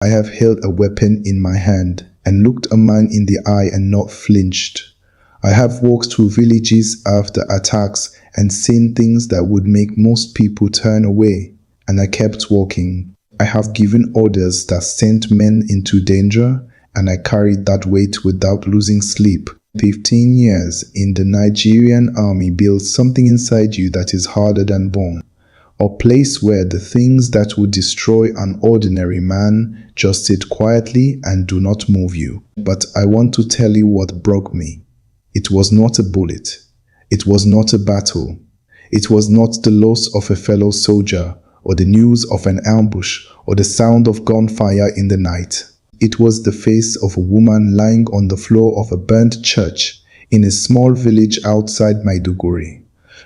I have held a weapon in my hand and looked a man in the eye and not flinched. I have walked through villages after attacks and seen things that would make most people turn away, and I kept walking. I have given orders that sent men into danger, and I carried that weight without losing sleep. 15 years in the Nigerian army builds something inside you that is harder than bone. A place where the things that would destroy an ordinary man just sit quietly and do not move you. But I want to tell you what broke me. It was not a bullet. It was not a battle. It was not the loss of a fellow soldier, or the news of an ambush, or the sound of gunfire in the night. It was the face of a woman lying on the floor of a burnt church in a small village outside Maiduguri,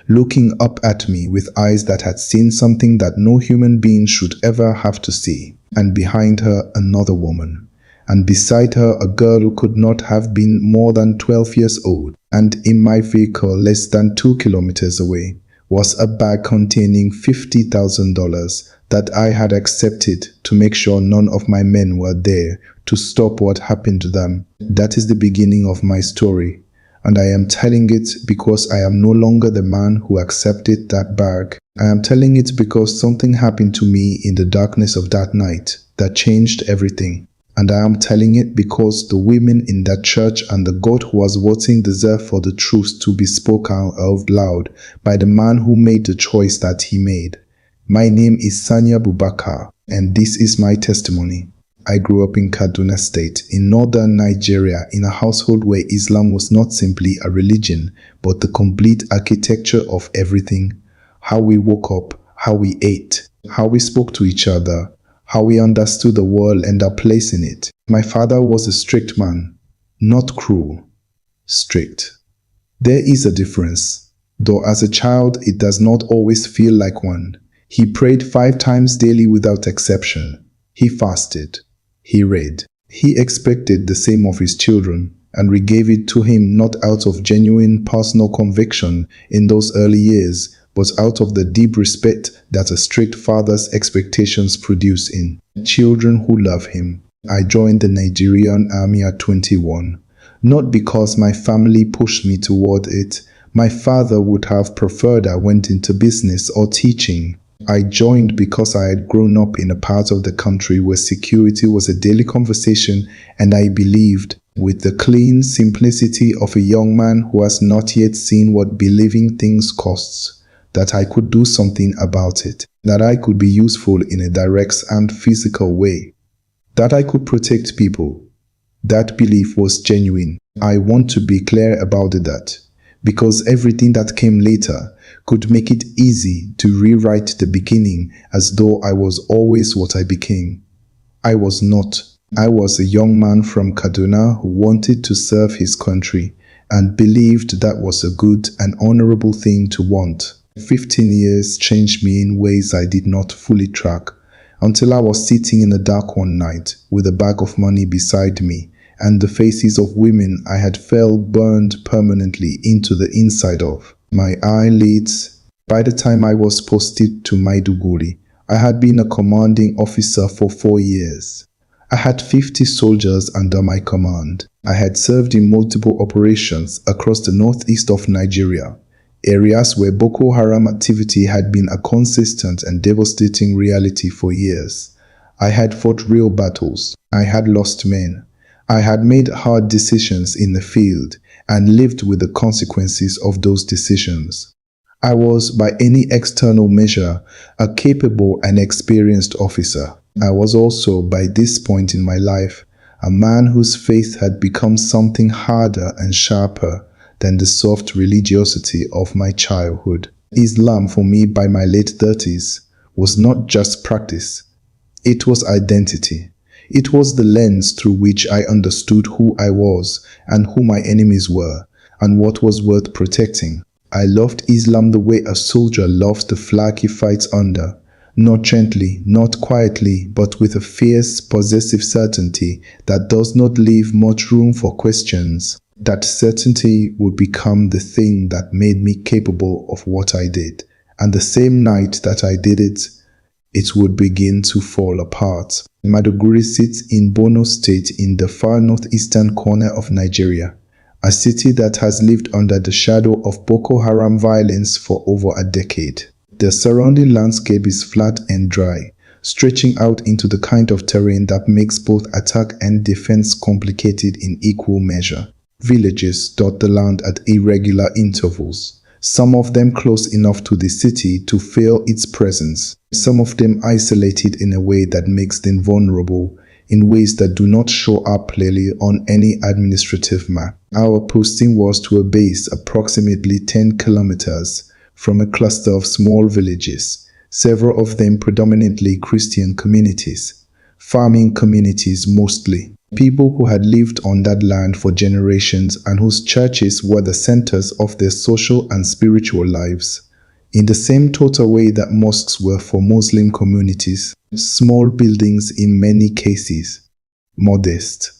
looking up at me with eyes that had seen something that no human being should ever have to see, and behind her another woman, and beside her a girl who could not have been more than 12 years old, and in my vehicle less than 2 kilometers away was a bag containing $50,000 that I had accepted to make sure none of my men were there to stop what happened to them. That is the beginning of my story. And I am telling it because I am no longer the man who accepted that bag. I am telling it because something happened to me in the darkness of that night that changed everything. And I am telling it because the women in that church and the God who was voting deserve for the truth to be spoken out loud by the man who made the choice that he made. My name is Sanya Bubakar, and this is my testimony. I grew up in Kaduna State, in northern Nigeria, in a household where Islam was not simply a religion, but the complete architecture of everything. How we woke up, how we ate, how we spoke to each other, how we understood the world and our place in it. My father was a strict man, not cruel, strict. There is a difference, though as a child it does not always feel like one. He prayed 5 times daily without exception. He fasted. He read. He expected the same of his children, and we gave it to him not out of genuine personal conviction in those early years, but out of the deep respect that a strict father's expectations produce in children who love him. I joined the Nigerian army at 21, not because my family pushed me toward it. My father would have preferred I went into business or teaching. I joined because I had grown up in a part of the country where security was a daily conversation, and I believed, with the clean simplicity of a young man who has not yet seen what believing things costs, that I could do something about it, that I could be useful in a direct and physical way, that I could protect people. That belief was genuine. I want to be clear about that, because everything that came later could make it easy to rewrite the beginning as though I was always what I became. I was not. I was a young man from Kaduna who wanted to serve his country and believed that was a good and honorable thing to want. 15 years changed me in ways I did not fully track, until I was sitting in the dark one night with a bag of money beside me and the faces of women I had felt burned permanently into the inside of my eyelids. By the time I was posted to Maiduguri, I had been a commanding officer for 4 years. I had 50 soldiers under my command. I had served in multiple operations across the northeast of Nigeria, areas where Boko Haram activity had been a consistent and devastating reality for years. I had fought real battles. I had lost men. I had made hard decisions in the field and lived with the consequences of those decisions. I was, by any external measure, a capable and experienced officer. I was also, by this point in my life, a man whose faith had become something harder and sharper than the soft religiosity of my childhood. Islam for me by my late 30s was not just practice, it was identity. It was the lens through which I understood who I was and who my enemies were and what was worth protecting. I loved Islam the way a soldier loves the flag he fights under, not gently, not quietly, but with a fierce, possessive certainty that does not leave much room for questions. That certainty would become the thing that made me capable of what I did. And the same night that I did it, it would begin to fall apart. Maiduguri sits in Borno State in the far northeastern corner of Nigeria, a city that has lived under the shadow of Boko Haram violence for over a decade. The surrounding landscape is flat and dry, stretching out into the kind of terrain that makes both attack and defense complicated in equal measure. Villages dot the land at irregular intervals, some of them close enough to the city to feel its presence, some of them isolated in a way that makes them vulnerable, in ways that do not show up clearly on any administrative map. Our posting was to a base approximately 10 kilometers from a cluster of small villages, several of them predominantly Christian communities, farming communities mostly. People who had lived on that land for generations and whose churches were the centers of their social and spiritual lives, in the same total way that mosques were for Muslim communities. Small buildings in many cases, modest,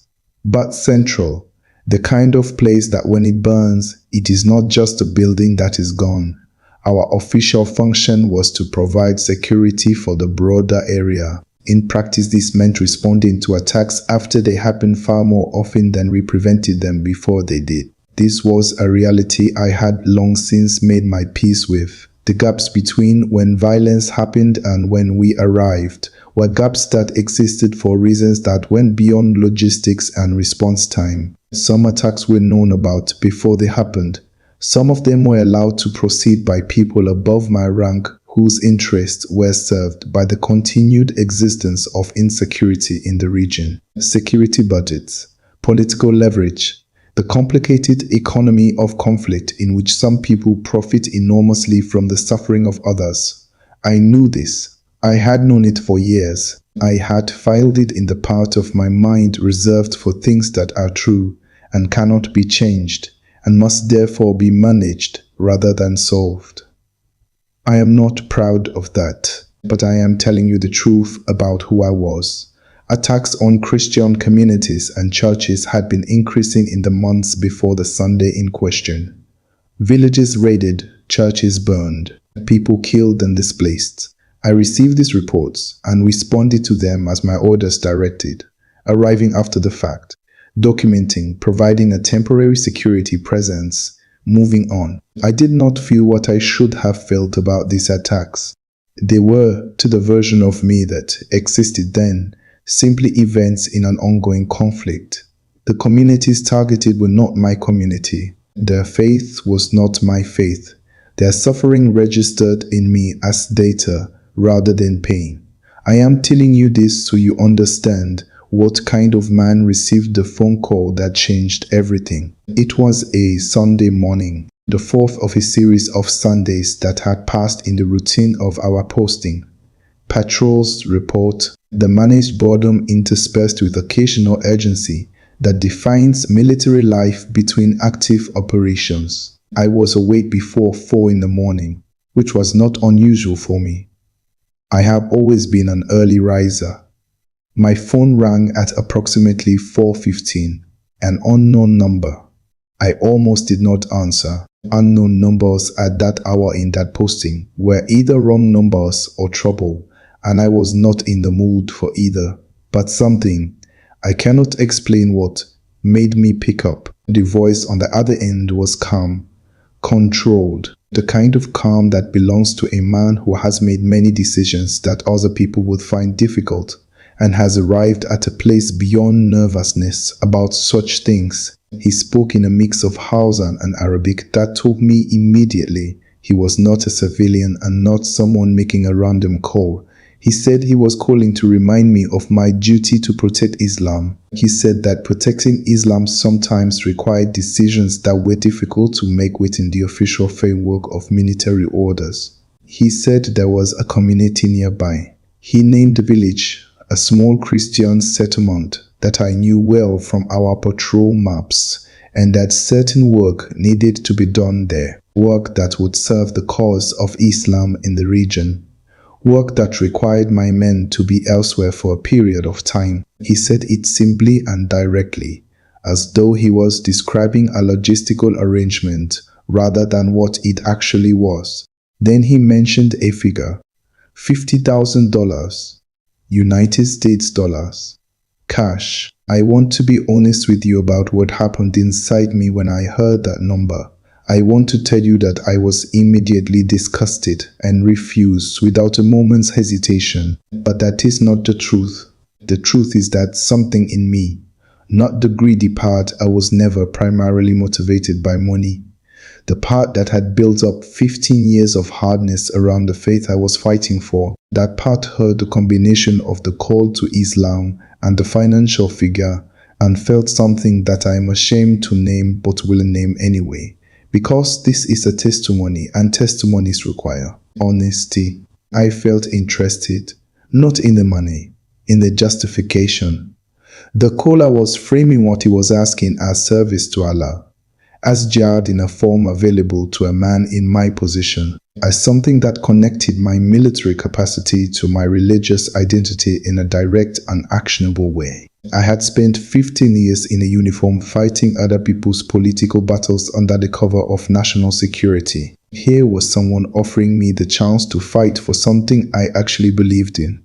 but central, the kind of place that when it burns, it is not just a building that is gone. Our official function was to provide security for the broader area. In practice, this meant responding to attacks after they happened far more often than we prevented them before they did. This was a reality I had long since made my peace with. The gaps between when violence happened and when we arrived were gaps that existed for reasons that went beyond logistics and response time. Some attacks were known about before they happened. Some of them were allowed to proceed by people above my rank whose interests were served by the continued existence of insecurity in the region. Security budgets, political leverage, the complicated economy of conflict in which some people profit enormously from the suffering of others. I knew this. I had known it for years. I had filed it in the part of my mind reserved for things that are true and cannot be changed, and must therefore be managed rather than solved. I am not proud of that, but I am telling you the truth about who I was. Attacks on Christian communities and churches had been increasing in the months before the Sunday in question. Villages raided, churches burned, people killed and displaced. I received these reports and responded to them as my orders directed, arriving after the fact, documenting, providing a temporary security presence, moving on. I did not feel what I should have felt about these attacks. They were, to the version of me that existed then, simply events in an ongoing conflict. The communities targeted were not my community. Their faith was not my faith. Their suffering registered in me as data rather than pain. I am telling you this so you understand what kind of man received the phone call that changed everything. It was a Sunday morning, the fourth of a series of Sundays that had passed in the routine of our posting. Patrols report, the managed boredom interspersed with occasional urgency that defines military life between active operations. I was awake before 4 in the morning, which was not unusual for me. I have always been an early riser. My phone rang at approximately 4:15, an unknown number. I almost did not answer. Unknown numbers at that hour in that posting were either wrong numbers or trouble, and I was not in the mood for either. But something, I cannot explain what, made me pick up. The voice on the other end was calm, controlled, the kind of calm that belongs to a man who has made many decisions that other people would find difficult, and has arrived at a place beyond nervousness about such things. He spoke in a mix of Hausa and Arabic that told me immediately he was not a civilian and not someone making a random call. He said he was calling to remind me of my duty to protect Islam. He said that protecting Islam sometimes required decisions that were difficult to make within the official framework of military orders. He said there was a community nearby. He named the village, a small Christian settlement that I knew well from our patrol maps, and that certain work needed to be done there, work that would serve the cause of Islam in the region, work that required my men to be elsewhere for a period of time. He said it simply and directly, as though he was describing a logistical arrangement rather than what it actually was. Then he mentioned a figure, $50,000. United States dollars. Cash. I want to be honest with you about what happened inside me when I heard that number. I want to tell you that I was immediately disgusted and refused without a moment's hesitation. But that is not the truth. The truth is that something in me, not the greedy part, I was never primarily motivated by money. The part that had built up 15 years of hardness around the faith I was fighting for, that part heard the combination of the call to Islam and the financial figure and felt something that I am ashamed to name but will name anyway. Because this is a testimony and testimonies require honesty. I felt interested, not in the money, in the justification. The caller was framing what he was asking as service to Allah, as jihad in a form available to a man in my position, as something that connected my military capacity to my religious identity in a direct and actionable way. I had spent 15 years in a uniform fighting other people's political battles under the cover of national security. Here was someone offering me the chance to fight for something I actually believed in.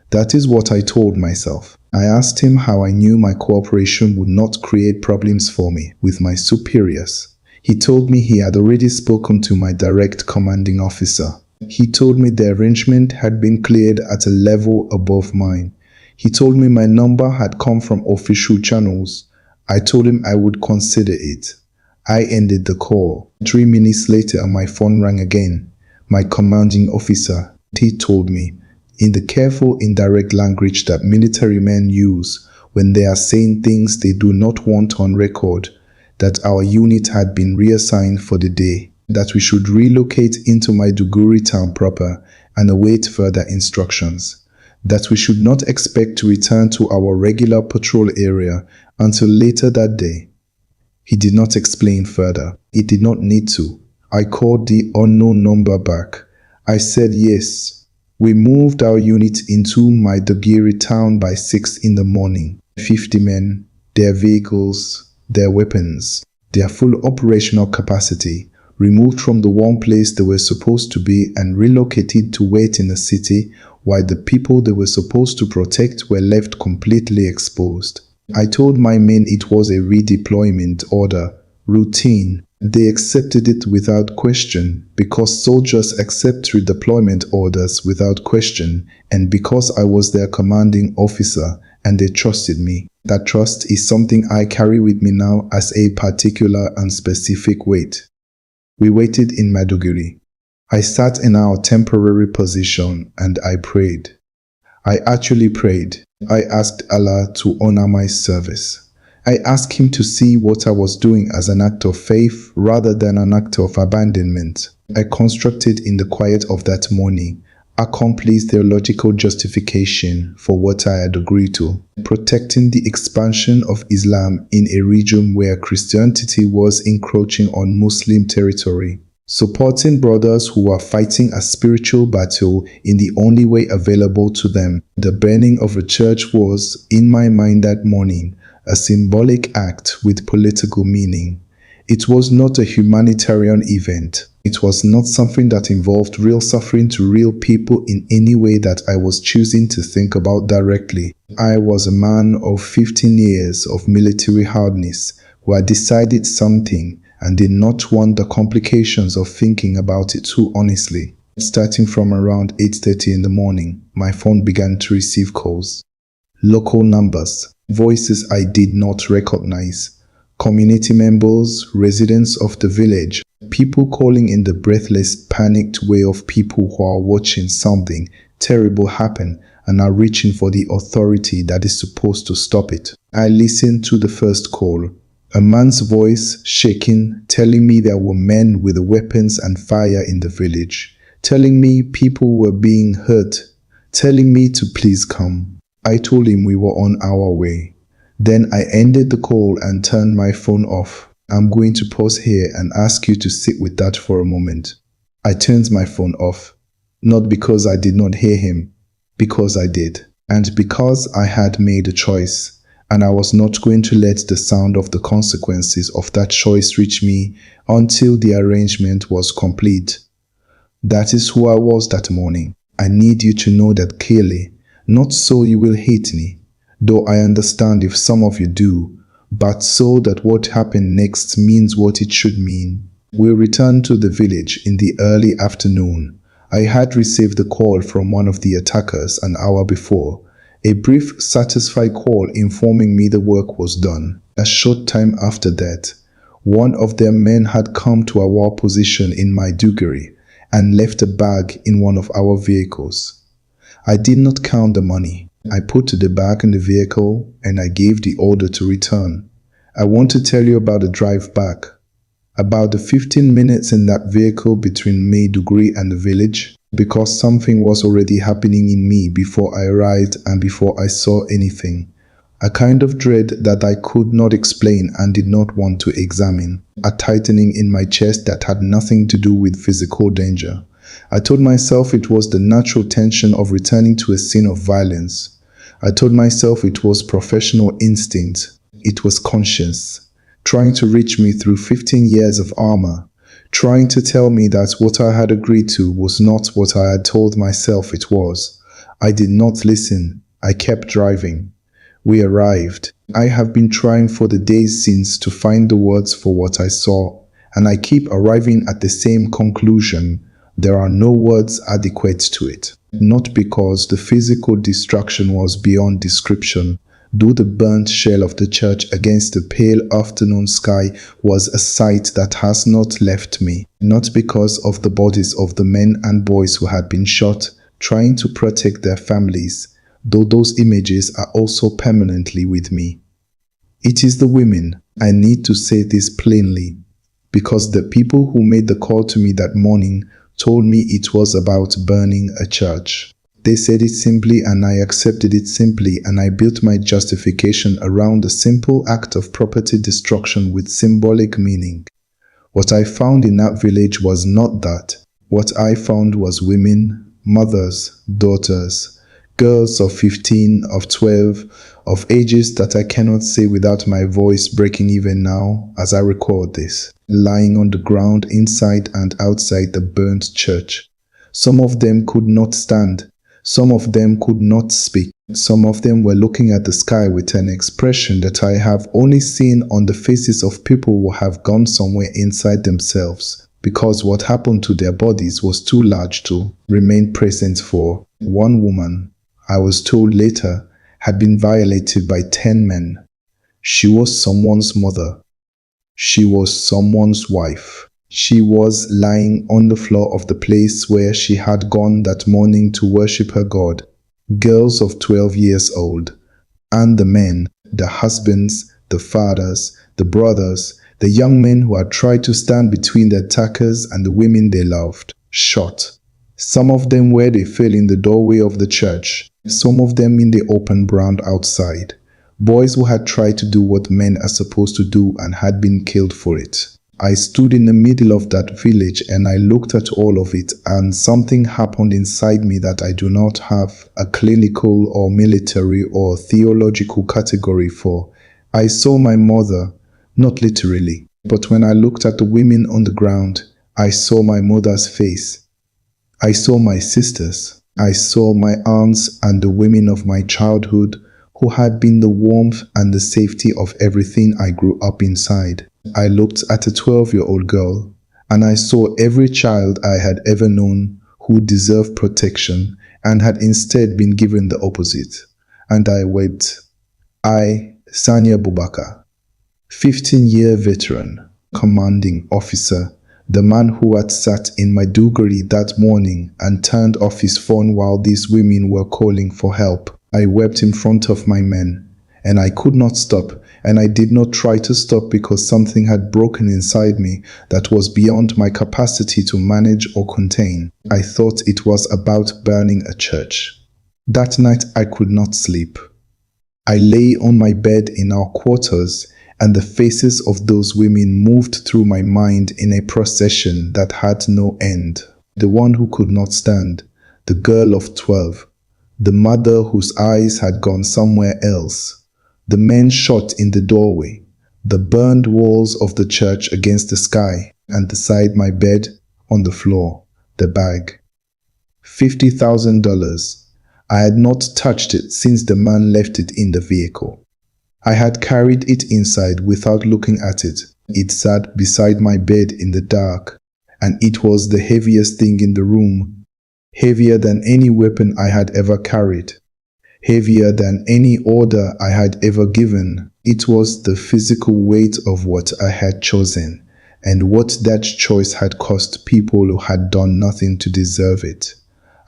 That is what I told myself. I asked him how I knew my cooperation would not create problems for me with my superiors. He told me he had already spoken to my direct commanding officer. He told me the arrangement had been cleared at a level above mine. He told me my number had come from official channels. I told him I would consider it. I ended the call. 3 minutes later, my phone rang again. My commanding officer, he told me, in the careful indirect language that military men use when they are saying things they do not want on record, that our unit had been reassigned for the day, that we should relocate into Maiduguri town proper and await further instructions, that we should not expect to return to our regular patrol area until later that day. He did not explain further. He did not need to. I called the unknown number back. I said yes. We moved our unit into Maiduguri town by 6 in the morning. 50 men, their vehicles, their weapons, their full operational capacity, removed from the one place they were supposed to be and relocated to wait in the city, while the people they were supposed to protect were left completely exposed. I told my men it was a redeployment order, routine. They accepted it without question, because soldiers accept redeployment orders without question, and because I was their commanding officer and they trusted me. That trust is something I carry with me now as a particular and specific weight. We waited in Maiduguri. I sat in our temporary position and I prayed. I actually prayed. I asked Allah to honor my service. I asked Him to see what I was doing as an act of faith rather than an act of abandonment. I constructed in the quiet of that morning a complete theological justification for what I had agreed to, protecting the expansion of Islam in a region where Christianity was encroaching on Muslim territory, supporting brothers who are fighting a spiritual battle in the only way available to them. The burning of a church was, in my mind that morning, a symbolic act with political meaning. It was not a humanitarian event. It was not something that involved real suffering to real people in any way that I was choosing to think about directly. I was a man of 15 years of military hardness who had decided something and did not want the complications of thinking about it too honestly. Starting from around 8:30 in the morning, my phone began to receive calls. Local numbers, voices I did not recognize, community members, residents of the village, people calling in the breathless, panicked way of people who are watching something terrible happen and are reaching for the authority that is supposed to stop it. I listened to the first call, a man's voice shaking, telling me there were men with weapons and fire in the village, telling me people were being hurt, telling me to please come. I told him we were on our way. Then I ended the call and turned my phone off. I'm going to pause here and ask you to sit with that for a moment. I turned my phone off, not because I did not hear him, because I did, and because I had made a choice, and I was not going to let the sound of the consequences of that choice reach me until the arrangement was complete. That is who I was that morning. I need you to know that clearly, not so you will hate me, though I understand if some of you do, but so that what happened next means what it should mean. We returned to the village in the early afternoon. I had received a call from one of the attackers an hour before, a brief, satisfied call informing me the work was done. A short time after that, one of their men had come to our position in Maiduguri and left a bag in one of our vehicles. I did not count the money. I put the bag in the vehicle and I gave the order to return. I want to tell you about the drive back. About the 15 minutes in that vehicle between Maiduguri and the village, because something was already happening in me before I arrived and before I saw anything. A kind of dread that I could not explain and did not want to examine. A tightening in my chest that had nothing to do with physical danger. I told myself it was the natural tension of returning to a scene of violence. I told myself it was professional instinct. It was conscience, trying to reach me through 15 years of armor, trying to tell me that what I had agreed to was not what I had told myself it was. I did not listen. I kept driving. We arrived. I have been trying for the days since to find the words for what I saw, and I keep arriving at the same conclusion. There are no words adequate to it. Not because the physical destruction was beyond description, though the burnt shell of the church against the pale afternoon sky was a sight that has not left me. Not because of the bodies of the men and boys who had been shot, trying to protect their families, though those images are also permanently with me. It is the women. I need to say this plainly, because the people who made the call to me that morning told me it was about burning a church. They said it simply and I accepted it simply, and I built my justification around the simple act of property destruction with symbolic meaning. What I found in that village was not that. What I found was women, mothers, daughters, girls of 15, of 12, of ages that I cannot say without my voice breaking even now as I record this, lying on the ground inside and outside the burnt church. Some of them could not stand. Some of them could not speak. Some of them were looking at the sky with an expression that I have only seen on the faces of people who have gone somewhere inside themselves, because what happened to their bodies was too large to remain present for. One woman, I was told later, had been violated by 10 men. She was someone's mother. She was someone's wife. She was lying on the floor of the place where she had gone that morning to worship her God. Girls of 12 years old. And the men, the husbands, the fathers, the brothers, the young men who had tried to stand between the attackers and the women they loved, shot. Some of them where they fell in the doorway of the church, some of them in the open ground outside. Boys who had tried to do what men are supposed to do and had been killed for it. I stood in the middle of that village and I looked at all of it, and something happened inside me that I do not have a clinical or military or theological category for. I saw my mother, not literally, but when I looked at the women on the ground, I saw my mother's face. I saw my sisters. I saw my aunts and the women of my childhood who had been the warmth and the safety of everything I grew up inside. I looked at a 12-year-old girl, and I saw every child I had ever known who deserved protection and had instead been given the opposite. And I wept. I, Sani Abubakar, 15-year veteran, commanding officer, the man who had sat in Maiduguri that morning and turned off his phone while these women were calling for help. I wept in front of my men, and I could not stop, and I did not try to stop because something had broken inside me that was beyond my capacity to manage or contain. I thought it was about burning a church. That night I could not sleep. I lay on my bed in our quarters, and the faces of those women moved through my mind in a procession that had no end. The one who could not stand, the girl of 12, the mother whose eyes had gone somewhere else, the men shot in the doorway, the burned walls of the church against the sky, and beside my bed, on the floor, the bag. $50,000. I had not touched it since the man left it in the vehicle. I had carried it inside without looking at it. It sat beside my bed in the dark, and it was the heaviest thing in the room, heavier than any weapon I had ever carried, heavier than any order I had ever given. It was the physical weight of what I had chosen, and what that choice had cost people who had done nothing to deserve it.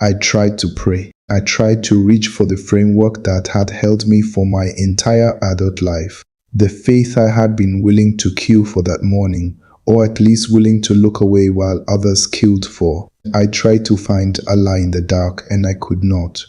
I tried to pray. I tried to reach for the framework that had held me for my entire adult life. The faith I had been willing to kill for that morning, or at least willing to look away while others killed for. I tried to find Allah in the dark, and I could not.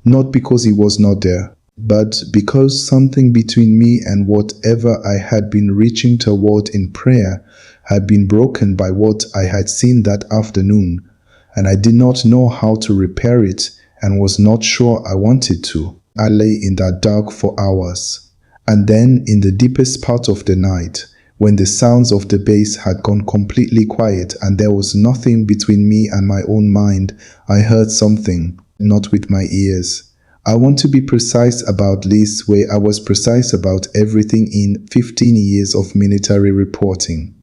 Not because He was not there, but because something between me and whatever I had been reaching toward in prayer had been broken by what I had seen that afternoon, and I did not know how to repair it and was not sure I wanted to. I lay in that dark for hours, and then in the deepest part of the night, when the sounds of the bass had gone completely quiet and there was nothing between me and my own mind, I heard something, not with my ears. I want to be precise about this way I was precise about everything in 15 years of military reporting.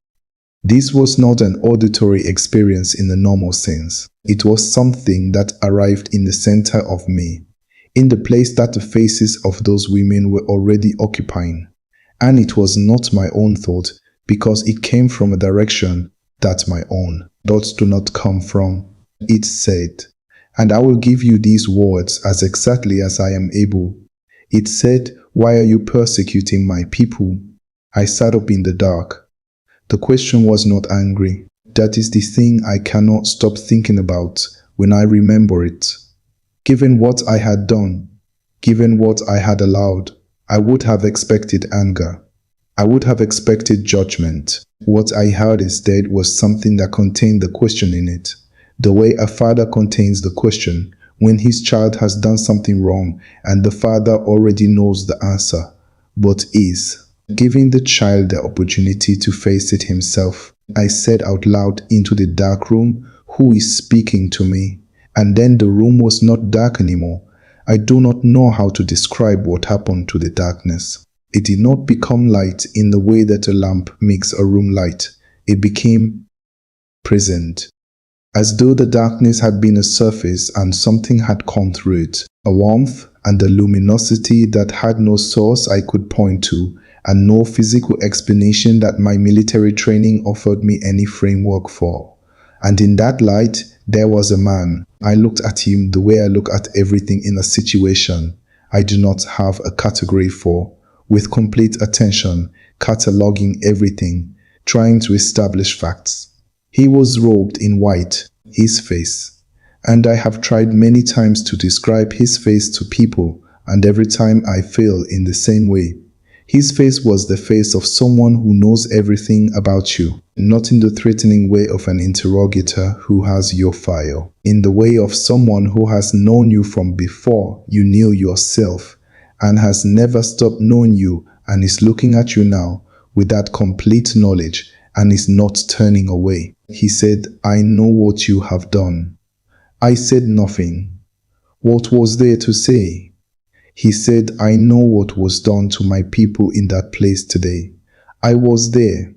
This was not an auditory experience in the normal sense. It was something that arrived in the center of me, in the place that the faces of those women were already occupying. And it was not my own thought, because it came from a direction that my own thoughts do not come from. It said, and I will give you these words as exactly as I am able. It said, "Why are you persecuting my people?" I sat up in the dark. The question was not angry. That is the thing I cannot stop thinking about when I remember it. Given what I had done, given what I had allowed, I would have expected anger. I would have expected judgment. What I heard instead was something that contained the question in it. The way a father contains the question when his child has done something wrong and the father already knows the answer, but is giving the child the opportunity to face it himself. I said out loud into the dark room, "Who is speaking to me?" And then the room was not dark anymore. I do not know how to describe what happened to the darkness. It did not become light in the way that a lamp makes a room light. It became present, as though the darkness had been a surface and something had come through it, a warmth and a luminosity that had no source I could point to, and no physical explanation that my military training offered me any framework for. And in that light, there was a man. I looked at him the way I look at everything in a situation I do not have a category for, with complete attention, cataloging everything, trying to establish facts. He was robed in white, his face. And I have tried many times to describe his face to people, and every time I fail in the same way. His face was the face of someone who knows everything about you, not in the threatening way of an interrogator who has your file, in the way of someone who has known you from before you knew yourself, and has never stopped knowing you and is looking at you now with that complete knowledge and is not turning away. He said, "I know what you have done." I said nothing. What was there to say? He said, "I know what was done to my people in that place today. I was there.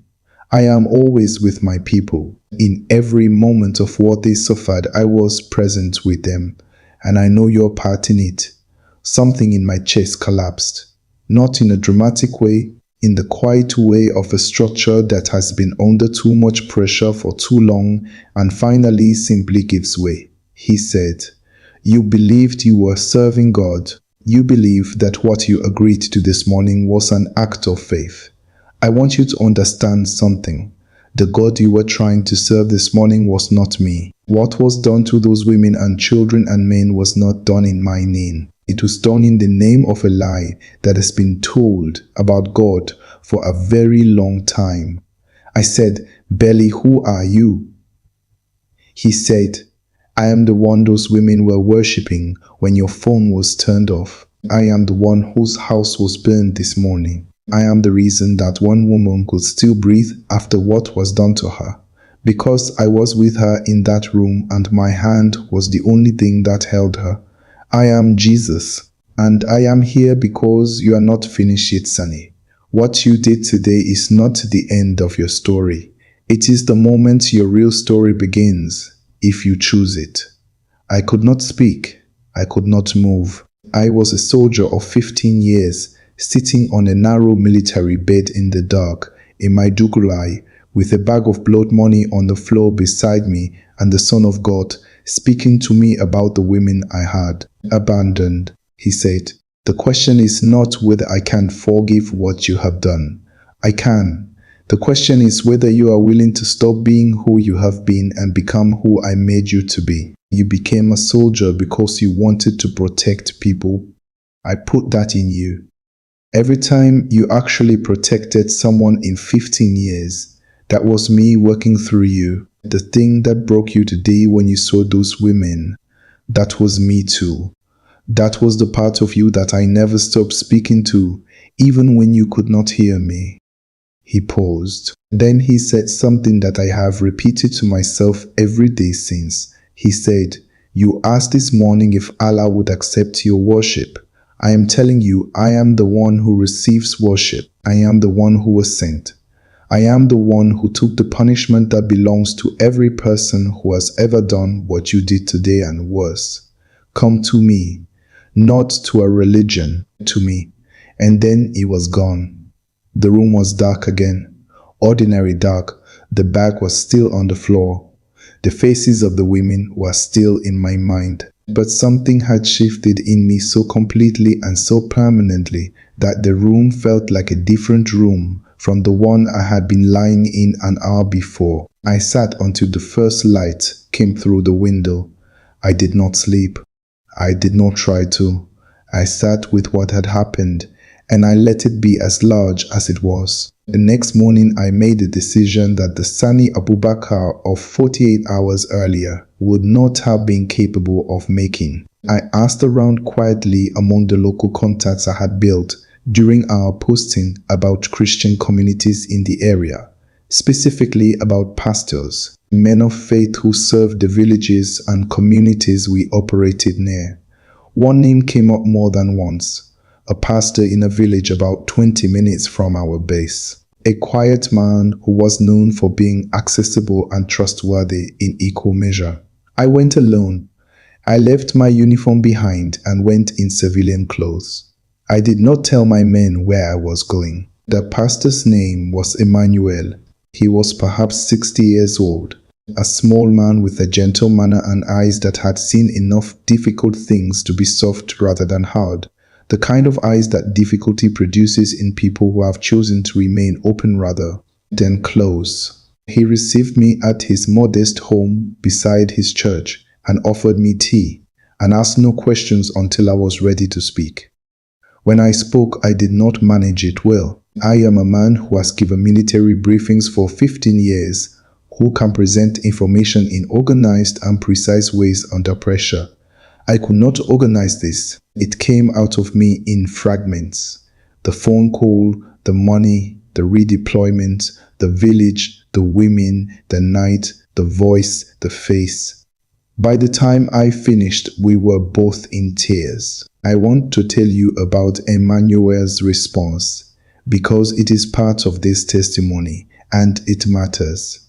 I am always with my people. In every moment of what they suffered, I was present with them, and I know your part in it." Something in my chest collapsed, not in a dramatic way, in the quiet way of a structure that has been under too much pressure for too long and finally simply gives way. He said, "You believed you were serving God. You believe that what you agreed to this morning was an act of faith. I want you to understand something. The God you were trying to serve this morning was not me. What was done to those women and children and men was not done in my name. It was done in the name of a lie that has been told about God for a very long time." I said, "Belly, who are you?" He said, "I am the one those women were worshipping when your phone was turned off. I am the one whose house was burned this morning. I am the reason that one woman could still breathe after what was done to her. because I was with her in that room and my hand was the only thing that held her. I am Jesus, and I am here because you are not finished yet, Sunny. What you did today is not the end of your story. It is the moment your real story begins, if you choose it. I could not speak. I could not move. I was a soldier of 15 years, sitting on a narrow military bed in the dark, in my Maiduguri, with a bag of blood money on the floor beside me and the Son of God speaking to me about the women I had abandoned. He said, "The question is not whether I can forgive what you have done. I can. The question is whether you are willing to stop being who you have been and become who I made you to be. You became a soldier because you wanted to protect people. I put that in you. Every time you actually protected someone in 15 years, that was me working through you. The thing that broke you today when you saw those women, that was me too. That was the part of you that I never stopped speaking to, even when you could not hear me." He paused. Then he said something that I have repeated to myself every day since. He said, "You asked this morning if Allah would accept your worship. I am telling you, I am the one who receives worship. I am the one who was sent. I am the one who took the punishment that belongs to every person who has ever done what you did today and worse. Come to me, not to a religion, to me." And then he was gone. The room was dark again, ordinary dark. The bag was still on the floor. The faces of the women were still in my mind. But something had shifted in me so completely and so permanently that the room felt like a different room from the one I had been lying in an hour before. I sat until the first light came through the window. I did not sleep. I did not try to. I sat with what had happened, and I let it be as large as it was. The next morning, I made the decision that the Sani Abubakar of 48 hours earlier would not have been capable of making. I asked around quietly among the local contacts I had built during our posting about Christian communities in the area, specifically about pastors, men of faith who served the villages and communities we operated near. One name came up more than once. A pastor in a village about 20 minutes from our base. A quiet man who was known for being accessible and trustworthy in equal measure. I went alone. I left my uniform behind and went in civilian clothes. I did not tell my men where I was going. The pastor's name was Emmanuel. He was perhaps 60 years old. A small man with a gentle manner and eyes that had seen enough difficult things to be soft rather than hard. The kind of eyes that difficulty produces in people who have chosen to remain open rather than close. He received me at his modest home beside his church and offered me tea and asked no questions until I was ready to speak. When I spoke, I did not manage it well. I am a man who has given military briefings for 15 years, who can present information in organized and precise ways under pressure. I could not organize this. It came out of me in fragments. The phone call, the money, the redeployment, the village, the women, the night, the voice, the face. By the time I finished, we were both in tears. I want to tell you about Emmanuel's response because it is part of this testimony and it matters.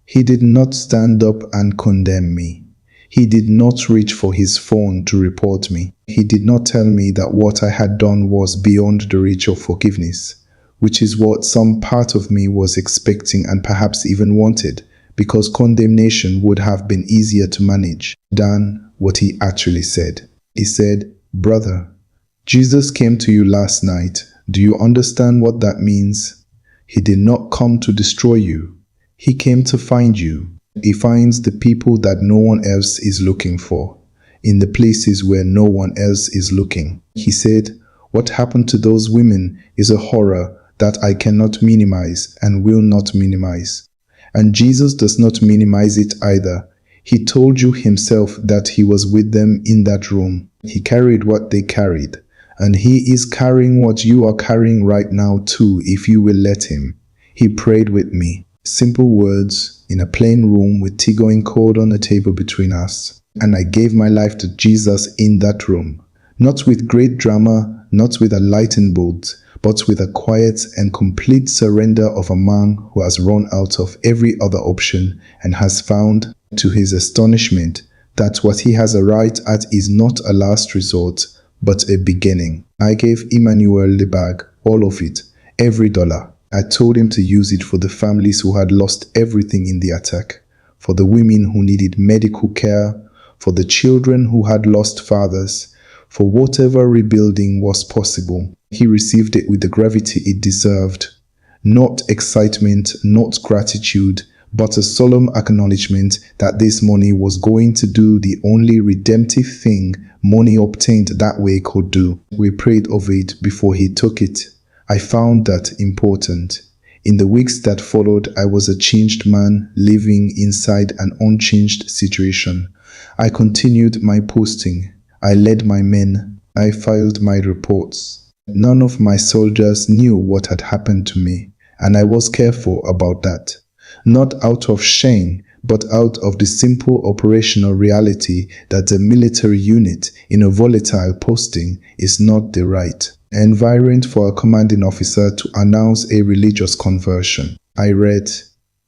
He did not stand up and condemn me. He did not reach for his phone to report me. He did not tell me that what I had done was beyond the reach of forgiveness, which is what some part of me was expecting and perhaps even wanted, because condemnation would have been easier to manage than what he actually said. He said, "Brother, Jesus came to you last night. Do you understand what that means? He did not come to destroy you. He came to find you. He finds the people that no one else is looking for, in the places where no one else is looking." He said, "What happened to those women is a horror that I cannot minimize and will not minimize." And Jesus does not minimize it either. He told you himself that he was with them in that room. He carried what they carried, and he is carrying what you are carrying right now too, if you will let him. He prayed with me. Simple words, in a plain room with tea going cold on a table between us. And I gave my life to Jesus in that room. Not with great drama, not with a lightning bolt, but with a quiet and complete surrender of a man who has run out of every other option and has found, to his astonishment, that what he has arrived at is not a last resort, but a beginning. I gave Emmanuel the bag, all of it, every dollar. I told him to use it for the families who had lost everything in the attack, for the women who needed medical care, for the children who had lost fathers, for whatever rebuilding was possible. He received it with the gravity it deserved. Not excitement, not gratitude, but a solemn acknowledgement that this money was going to do the only redemptive thing money obtained that way could do. We prayed over it before he took it. I found that important. In the weeks that followed, I was a changed man living inside an unchanged situation. I continued my posting. I led my men. I filed my reports. None of my soldiers knew what had happened to me, and I was careful about that. Not out of shame, but out of the simple operational reality that a military unit in a volatile posting is not the right environment for a commanding officer to announce a religious conversion. I read,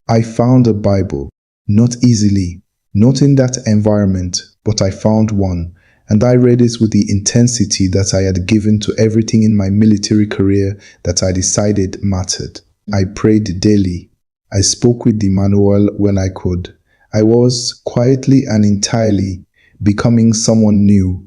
I found a Bible, not easily, not in that environment, but I found one, and I read it with the intensity that I had given to everything in my military career that I decided mattered. I prayed daily. I spoke with the manual when I could. I was, quietly and entirely, becoming someone new.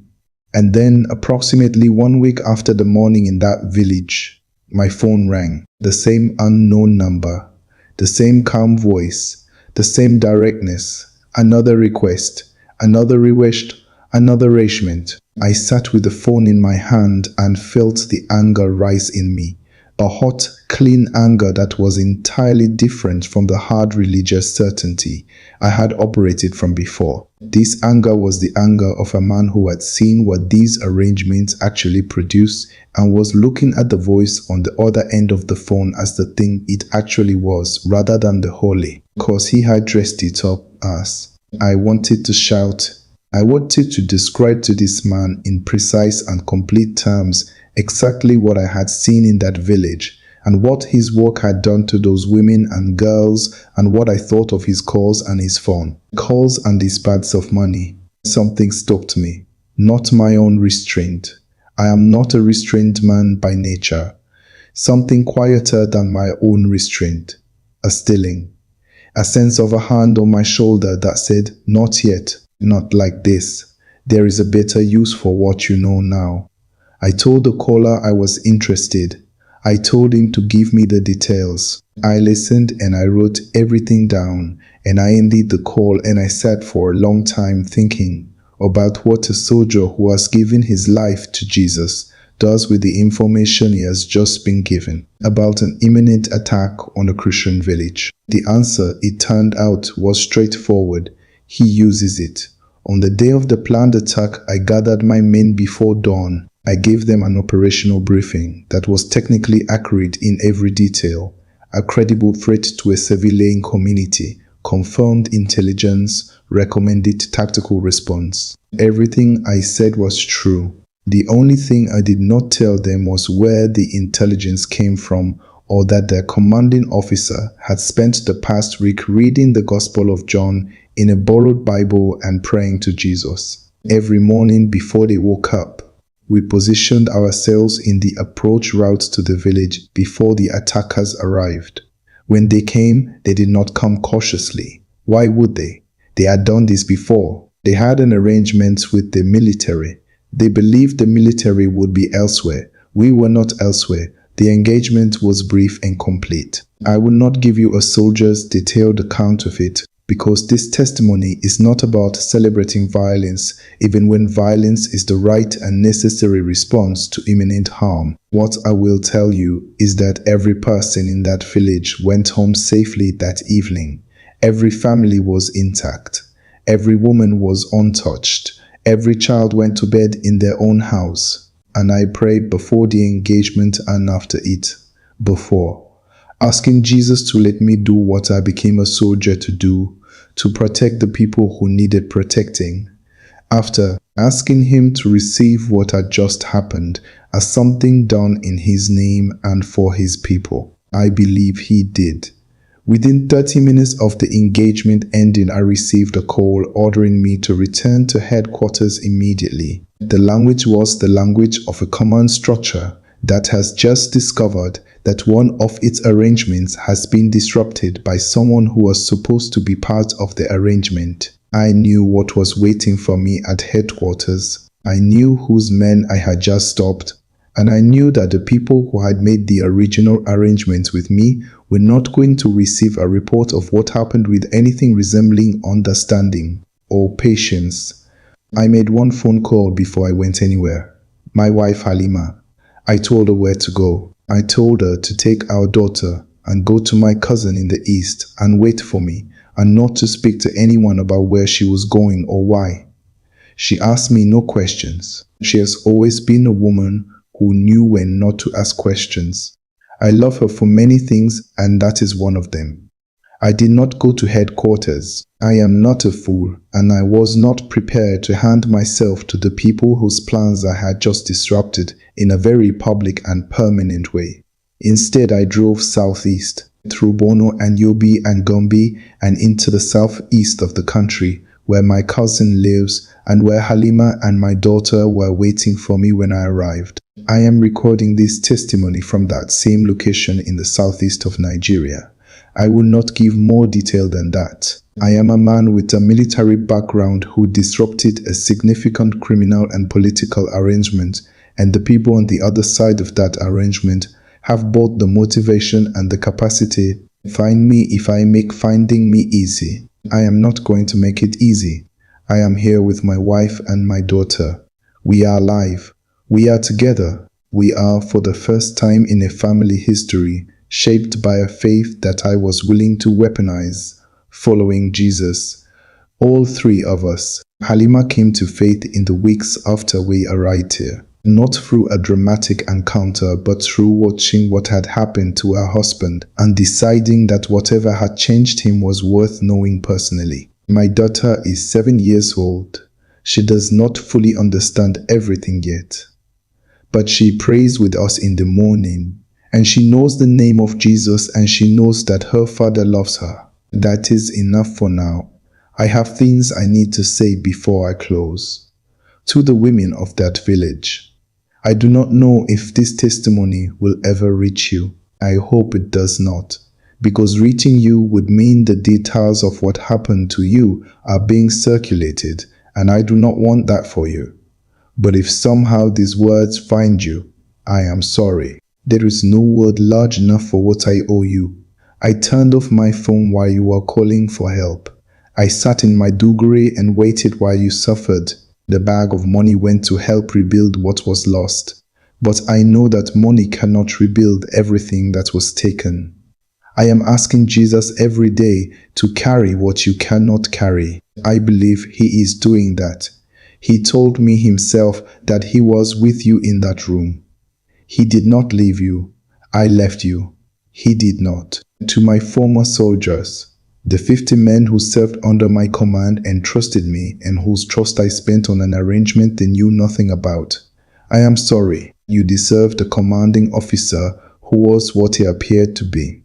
And then, approximately 1 week after the morning in that village, my phone rang. The same unknown number, the same calm voice, the same directness, another request, another request, another arrangement. I sat with the phone in my hand and felt the anger rise in me. A hot, clean anger that was entirely different from the hard religious certainty I had operated from before. This anger was the anger of a man who had seen what these arrangements actually produced and was looking at the voice on the other end of the phone as the thing it actually was, rather than the holy, because he had dressed it up as. I wanted to shout. I wanted to describe to this man in precise and complete terms exactly what I had seen in that village and what his work had done to those women and girls and what I thought of his calls and his phone calls and his pads of money. Something stopped me, not my own restraint. I am not a restrained man by nature. Something quieter than my own restraint. A stilling. A sense of a hand on my shoulder that said, not yet, not like this. There is a better use for what you know now. I told the caller I was interested. I told him to give me the details. I listened and I wrote everything down, and I ended the call and I sat for a long time thinking about what a soldier who has given his life to Jesus does with the information he has just been given about an imminent attack on a Christian village. The answer, it turned out, was straightforward. He uses it. On the day of the planned attack, I gathered my men before dawn. I gave them an operational briefing that was technically accurate in every detail, a credible threat to a civilian community, confirmed intelligence, recommended tactical response. Everything I said was true. The only thing I did not tell them was where the intelligence came from, or that their commanding officer had spent the past week reading the Gospel of John in a borrowed Bible and praying to Jesus. Every morning before they woke up, we positioned ourselves in the approach route to the village before the attackers arrived. When they came, they did not come cautiously. Why would they? They had done this before. They had an arrangement with the military. They believed the military would be elsewhere. We were not elsewhere. The engagement was brief and complete. I will not give you a soldier's detailed account of it, because this testimony is not about celebrating violence, even when violence is the right and necessary response to imminent harm. What I will tell you is that every person in that village went home safely that evening. Every family was intact. Every woman was untouched. Every child went to bed in their own house. And I prayed before the engagement and after it. Before. asking Jesus to let me do what I became a soldier to do, to protect the people who needed protecting. After asking him to receive what had just happened as something done in his name and for his people, I believe he did. Within 30 minutes of the engagement ending, I received a call ordering me to return to headquarters immediately. The language was the language of a command structure that has just discovered that one of its arrangements has been disrupted by someone who was supposed to be part of the arrangement. I knew what was waiting for me at headquarters. I knew whose men I had just stopped, and I knew that the people who had made the original arrangements with me were not going to receive a report of what happened with anything resembling understanding or patience. I made one phone call before I went anywhere. My wife Halima. I told her where to go. I told her to take our daughter and go to my cousin in the east and wait for me, and not to speak to anyone about where she was going or why. She asked me no questions. She has always been a woman who knew when not to ask questions. I love her for many things, and that is one of them. I did not go to headquarters. I am not a fool, and I was not prepared to hand myself to the people whose plans I had just disrupted in a very public and permanent way. Instead, I drove southeast, through Borno and Yobe and Gombe, and into the southeast of the country, where my cousin lives and where Halima and my daughter were waiting for me when I arrived. I am recording this testimony from that same location in the southeast of Nigeria. I will not give more detail than that. I am a man with a military background who disrupted a significant criminal and political arrangement, and the people on the other side of that arrangement have both the motivation and the capacity to find me if I make finding me easy. I am not going to make it easy. I am here with my wife and my daughter. We are alive. We are together. We are, for the first time in a family history, shaped by a faith that I was willing to weaponize, following Jesus. All three of us. Halima came to faith in the weeks after we arrived here, not through a dramatic encounter, but through watching what had happened to her husband and deciding that whatever had changed him was worth knowing personally. My daughter is 7 years old. She does not fully understand everything yet, but she prays with us in the morning, and she knows the name of Jesus, and she knows that her Father loves her. That is enough for now. I have things I need to say before I close. To the women of that village, I do not know if this testimony will ever reach you. I hope it does not, because reaching you would mean the details of what happened to you are being circulated, and I do not want that for you. But if somehow these words find you, I am sorry. There is no word large enough for what I owe you. I turned off my phone while you were calling for help. I sat in my duguri and waited while you suffered. The bag of money went to help rebuild what was lost. But I know that money cannot rebuild everything that was taken. I am asking Jesus every day to carry what you cannot carry. I believe he is doing that. He told me himself that he was with you in that room. He did not leave you. I left you. He did not. To my former soldiers, the 50 men who served under my command and trusted me, and whose trust I spent on an arrangement they knew nothing about, I am sorry. You deserved a commanding officer who was what he appeared to be.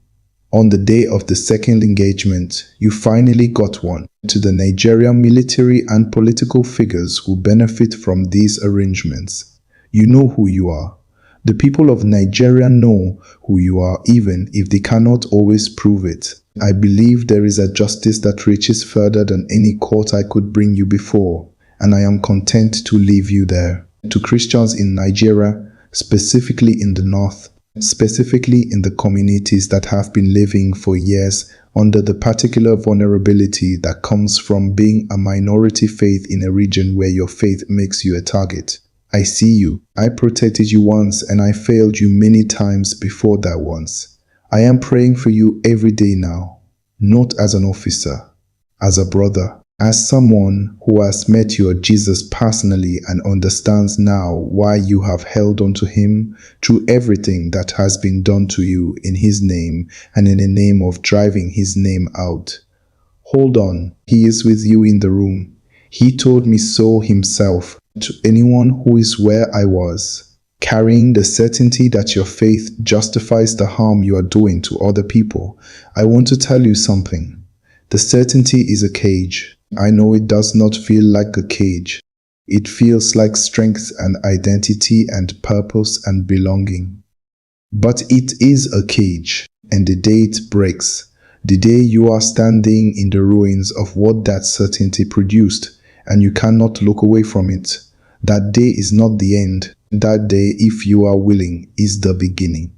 On the day of the second engagement, you finally got one. To the Nigerian military and political figures who benefit from these arrangements, you know who you are. The people of Nigeria know who you are, even if they cannot always prove it. I believe there is a justice that reaches further than any court I could bring you before, and I am content to leave you there. To Christians in Nigeria, specifically in the north, specifically in the communities that have been living for years under the particular vulnerability that comes from being a minority faith in a region where your faith makes you a target. I see you. I protected you once, and I failed you many times before that once. I am praying for you every day now, not as an officer, as a brother, As someone who has met your Jesus personally and understands now why you have held on to him through everything that has been done to you in his name and in the name of driving his name out. Hold on, he is with you in the room. He told me so himself. To anyone who is where I was, carrying the certainty that your faith justifies the harm you are doing to other people, I want to tell you something. The certainty is a cage. I know it does not feel like a cage. It feels like strength and identity and purpose and belonging. But it is a cage, and the day it breaks, the day you are standing in the ruins of what that certainty produced, and you cannot look away from it, that day is not the end. That day, if you are willing, is the beginning.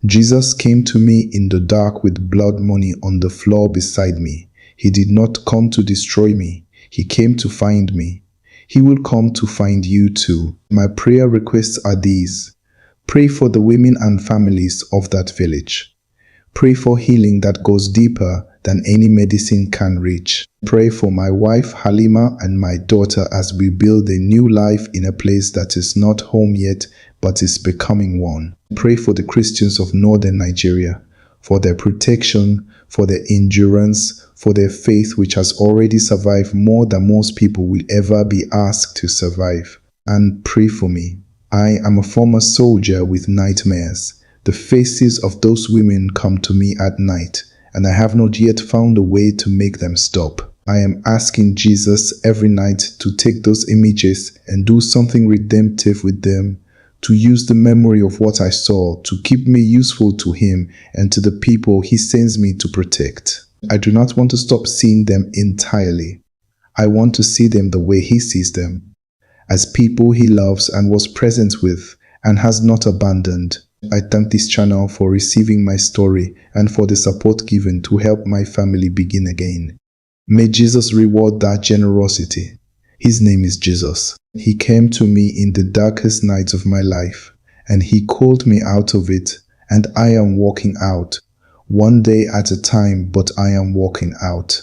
Jesus came to me in the dark with blood money on the floor beside me. He did not come to destroy me. He came to find me. He will come to find you too. My prayer requests are these. Pray for the women and families of that village. Pray for healing that goes deeper than any medicine can reach. Pray for my wife Halima and my daughter as we build a new life in a place that is not home yet but is becoming one. Pray for the Christians of northern Nigeria, for their protection, for their endurance, for their faith which has already survived more than most people will ever be asked to survive. And pray for me. I am a former soldier with nightmares. The faces of those women come to me at night, and I have not yet found a way to make them stop. I am asking Jesus every night to take those images and do something redemptive with them, to use the memory of what I saw to keep me useful to him and to the people he sends me to protect. I do not want to stop seeing them entirely. I want to see them the way he sees them, as people he loves and was present with and has not abandoned. I thank this channel for receiving my story and for the support given to help my family begin again. May Jesus reward that generosity. His name is Jesus. He came to me in the darkest nights of my life, and he called me out of it, and I am walking out. One day at a time, but I am walking out.